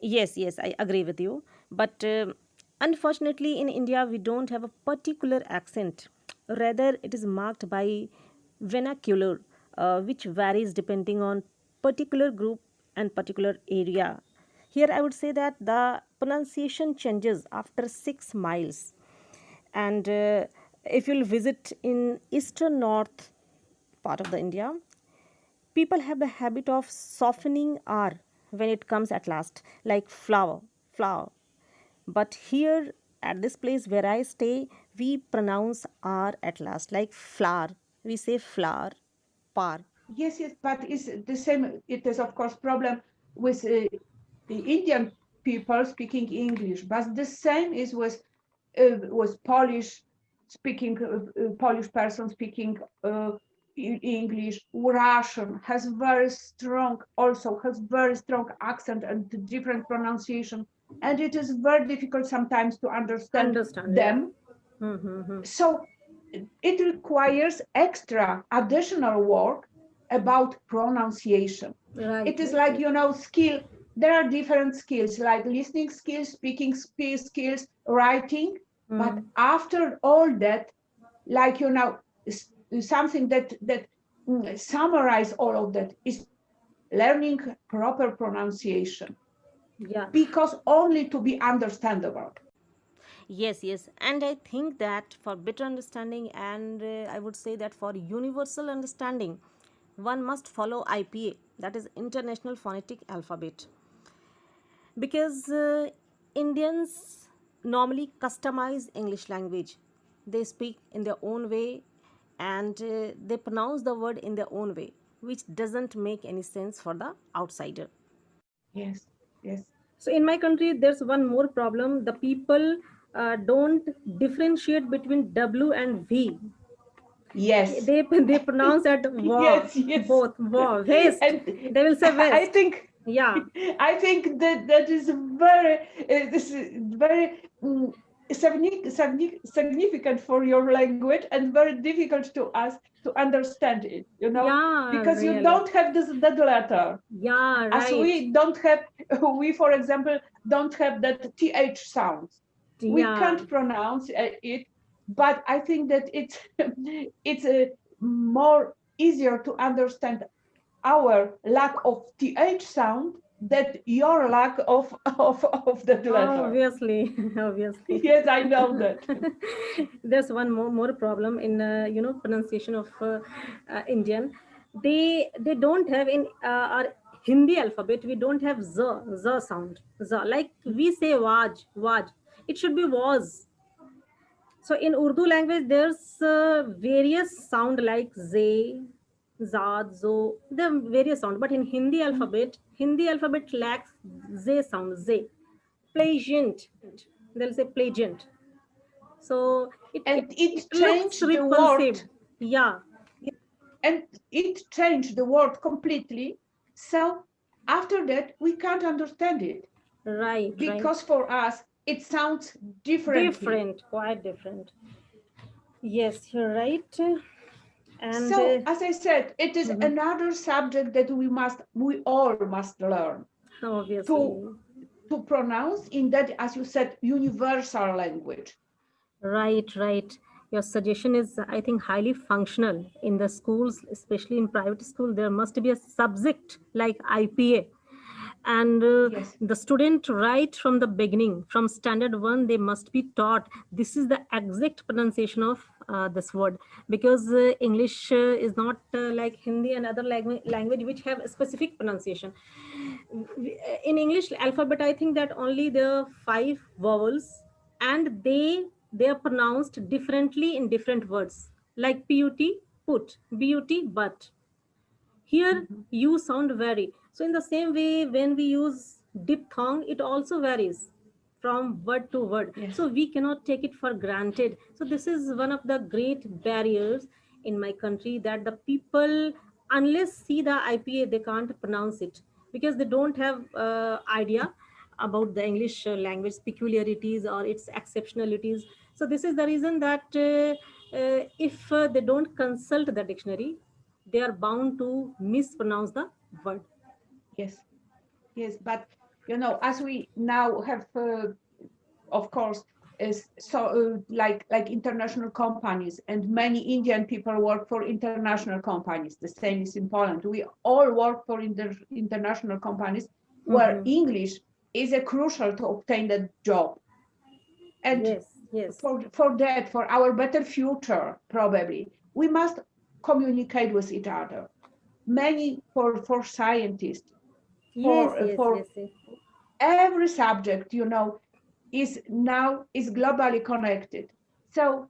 Yes, yes, I agree with you. But unfortunately, in India, we don't have a particular accent. Rather, it is marked by vernacular, which varies depending on particular group and particular area. Here, I would say that the pronunciation changes after 6 miles. And if you'll visit in eastern north part of the India, people have the habit of softening R when it comes at last, like flower, flower. But here at this place where I stay, we pronounce R at last, like flower. We say flower, par. Yes, yes, but it's the same. It is, of course, problem with the Indian people speaking English, but the same is with Polish speaking Polish person speaking English. Russian has very strong, also has very strong accent and different pronunciation, and it is very difficult sometimes to understand Understand, yeah. them. Mm-hmm. So it requires extra additional work about pronunciation. Right, It is right, like, right. skill. There are different skills like listening skills, speaking skills, writing. But Mm. after all that, like, something that summarize all of that is learning proper pronunciation Yeah. because only to be understandable. Yes, yes. And I think that for better understanding, and I would say that for universal understanding, one must follow IPA, that is International Phonetic Alphabet. Because Indians normally customize English language. They speak in their own way and they pronounce the word in their own way, which doesn't make any sense for the outsider. Yes, yes. So in my country, there's one more problem. The people don't differentiate between W and V. Yes. They pronounce at war, Yes, yes. both war, waste. And They will say I waste. think Yeah, I think that is very this is very significant for your language and very difficult to us to understand it, yeah, because you really. don't have this that letter. Yeah, As right. we don't have, we, for example, don't have that th sound. We Yeah. can't pronounce it, but I think that it's it's more easier to understand our lack of th sound than your lack of that letter. Obviously, obviously. Yes, I know that. There's one more problem in pronunciation of Indian. They don't have in our Hindi alphabet. We don't have z sound. Z, like we say waj. It should be was. So in Urdu language, there's various sound like ze, zad, zo. There are various sound, but in Hindi alphabet lacks ze sound. Ze, pleasant. They'll say pleasant. So And it it looks changed the word. repulsive. Yeah, And it changed the word completely. So after that, we can't understand it right, right. because for us, it sounds differently. Different, quite different. Yes, you're right. And So, as I said, it is mhm, another subject that we all must learn to obviously. pronounce in that, as you said, universal language. Right, right. Your suggestion is, I think, highly functional. In the schools, especially in private school, there must be a subject like IPA. And Yes, the student, right from the beginning, from standard one, they must be taught this is the exact pronunciation of this word. Because English is not like Hindi and other language which have a specific pronunciation. In English alphabet, I think that only there are five vowels, and they are pronounced differently in different words, like put, but. Here mhm, you sound vary. So in the same way, when we use diphthong, it also varies from word to word. yes. So we cannot take it for granted. So this is one of the great barriers in my country, that the people, unless see the IPA, they can't pronounce it because they don't have idea about the English language peculiarities or its exceptionalities. So this is the reason that if they don't consult the dictionary, they are bound to mispronounce the word. Yes, yes, but as we now have, of course, is so like international companies, and many Indian people work for international companies. The same is in Poland. We all work for international companies where Mm-hmm. English is a crucial to obtain that job. And Yes, yes, for that, for our better future, probably we must communicate with each other. Many for scientists, yes, for yes, for yes, yes. every subject, is now is globally connected. So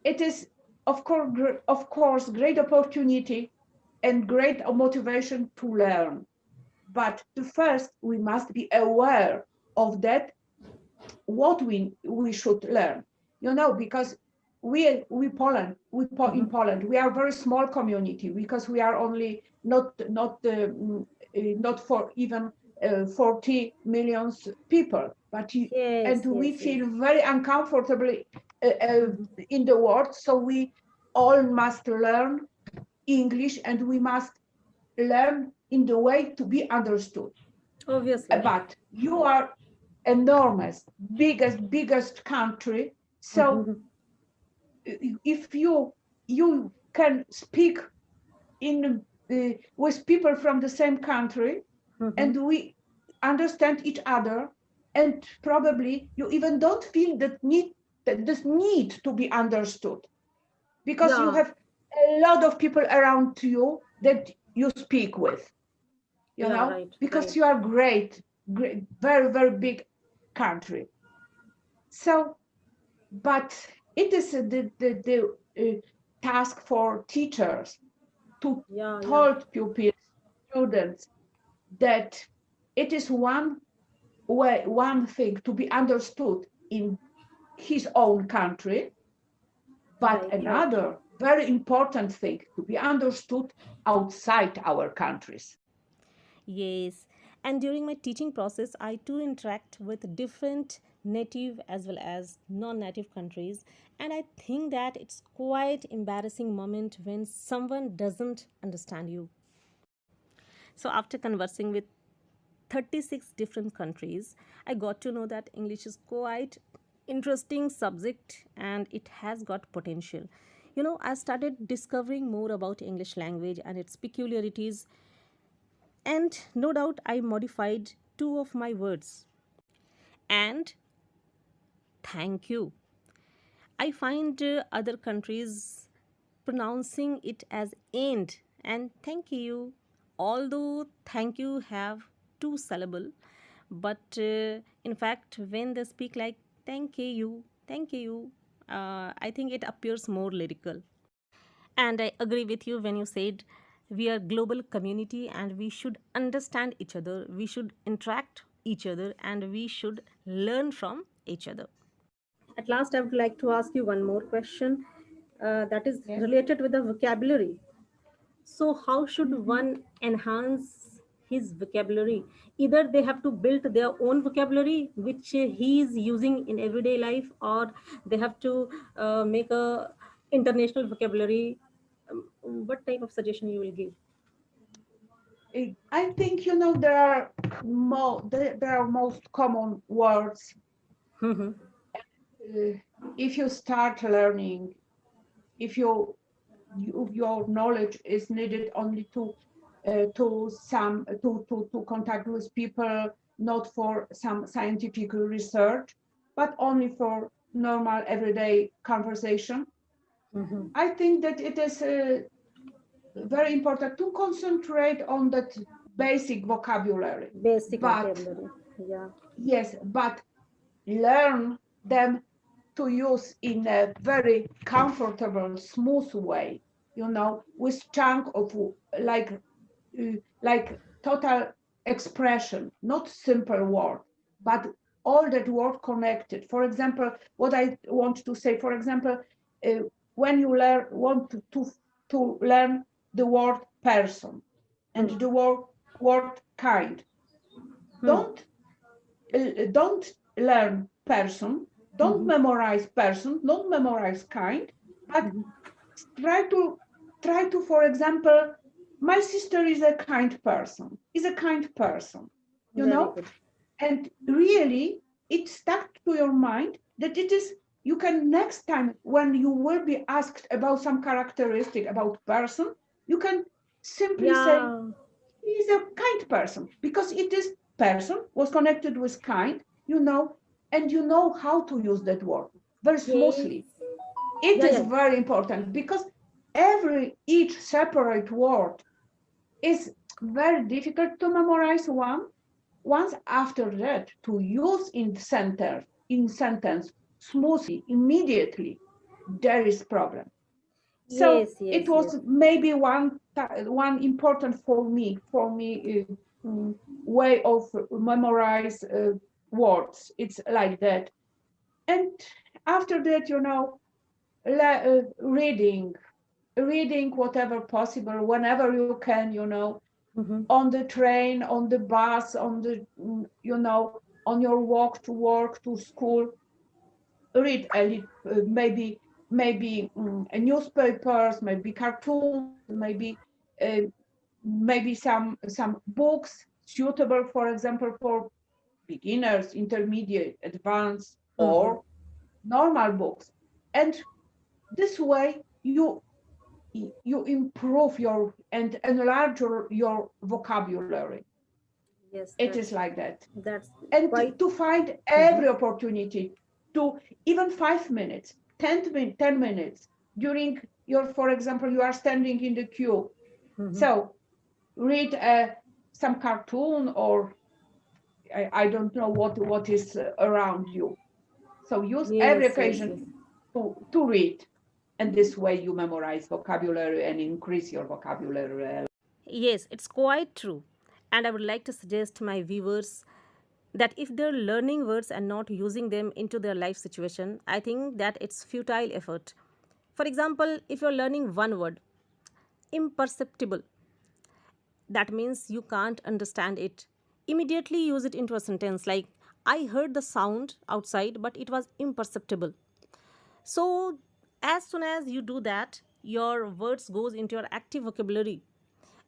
it is, of course, great opportunity and great motivation to learn. But first, we must be aware of that, what we should learn. Because in Mm-hmm. Poland, we are a very small community, because we are only not for even 40 million people, and Yes, we yes, yes. feel very uncomfortable Mm-hmm. in the world. So we all must learn English, and we must learn in the way to be understood. Obviously. But you are enormous, biggest country. So Mm-hmm. if you can speak in with people from the same country, Mm-hmm. and we understand each other, and probably you even don't feel that this need to be understood, because you Yeah, have a lot of people around you that you speak with, yeah, right, because right. you are great, very, very big country. So, but it is the task for teachers to Yeah, yeah. told pupils, students, that it is one thing to be understood in his own country, but Right, right. another very important thing to be understood outside our countries. Yes. And during my teaching process, I too interact with different native as well as non-native countries, and I think that it's quite embarrassing moment when someone doesn't understand you. So after conversing with 36 different countries, I got to know that English is quite interesting subject and it has got potential. I started discovering more about English language and its peculiarities, and no doubt I modified two of my words. And thank you. I find other countries pronouncing it as end and thank you. Although thank you have two syllable, but in fact when they speak like thank you, I think it appears more lyrical. And I agree with you when you said we are global community and we should understand each other, we should interact each other, and we should learn from each other. At last, I would like to ask you one more question that is Yes. related with the vocabulary. So, how should Mhm. one enhance his vocabulary? Either they have to build their own vocabulary, which he is using in everyday life, or they have to make a international vocabulary. What type of suggestion you will give? I think there are most common words. Mhm. uh, if you start learning, if your knowledge is needed only to contact with people, not for some scientific research, but only for normal everyday conversation. Mhm. I think that it is very important to concentrate on that basic vocabulary. Basic But vocabulary. Yeah. yes, but learn them to use in a very comfortable, smooth way, with chunk of like total expression, not simple word, but all that word connected. For example, what I want to say, for example, uh, when you want to learn the word person and Hmm. the word kind, Hmm. don't learn person, don't Mhm. memorize person, don't memorize kind, but Mhm. try to for example, my sister is a kind person, is a kind person, you Very know good. And really, it stuck to your mind that it is, you can next time when you will be asked about some characteristic about person, you can simply say, Yeah. he's a kind person, because it is person was connected with kind, and you know how to use that word very Yes. smoothly. It Yeah, is yeah. very important because each separate word is very difficult to memorize once. After that, to use in sentence smoothly immediately, there is problem. So Yes, yes, it yes. was maybe one important for me way of memorize words. It's like that. And after that, reading whatever possible whenever you can, Mm-hmm. on the train, on the bus, on your walk to work, to school. Read maybe newspapers, maybe cartoons, uh, maybe some books suitable, for example, for beginners, intermediate, advanced, Mm-hmm. or normal books. And this way you improve your and enlarge your vocabulary. Yes, It is like that. that's And quite. to find Mm-hmm. every opportunity to even 5 minutes, 10 minutes during for example, you are standing in the queue. Mm-hmm. So read some cartoon, or I don't know what is around you. So use every Yes, yes, yes. occasion to read. And this way you memorize vocabulary and increase your vocabulary. Yes, it's quite true. And I would like to suggest my viewers that if they're learning words and not using them into their life situation, I think that it's futile effort. For example, if you're learning one word, imperceptible, that means you can't understand it. Immediately use it into a sentence like, I heard the sound outside, but it was imperceptible. So as soon as you do that, your words goes into your active vocabulary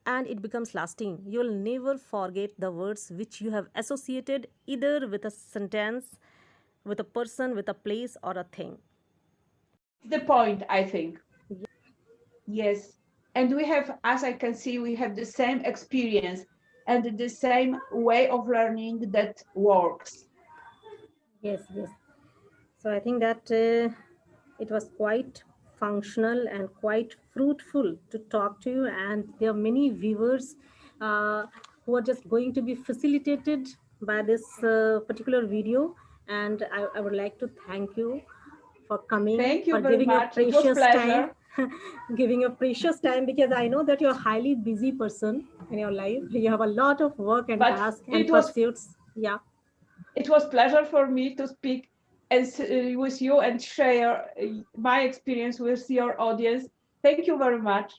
and it becomes lasting. You'll never forget the words which you have associated either with a sentence, with a person, with a place, or a thing. The point, I think. Yes. And we have, as I can see, we have the same experience and the same way of learning that works. Yes, yes. So I think that it was quite functional and quite fruitful to talk to you, and there are many viewers uh, who are just going to be facilitated by this particular video. And I would like to thank you for coming, Thank you for very giving your much. It was precious time, pleasure. giving your precious time, because I know that you're a highly busy person in your life. You have a lot of work and But tasks and pursuits. Yeah. it was pleasure for me to speak with you and share my experience with your audience. Thank you very much.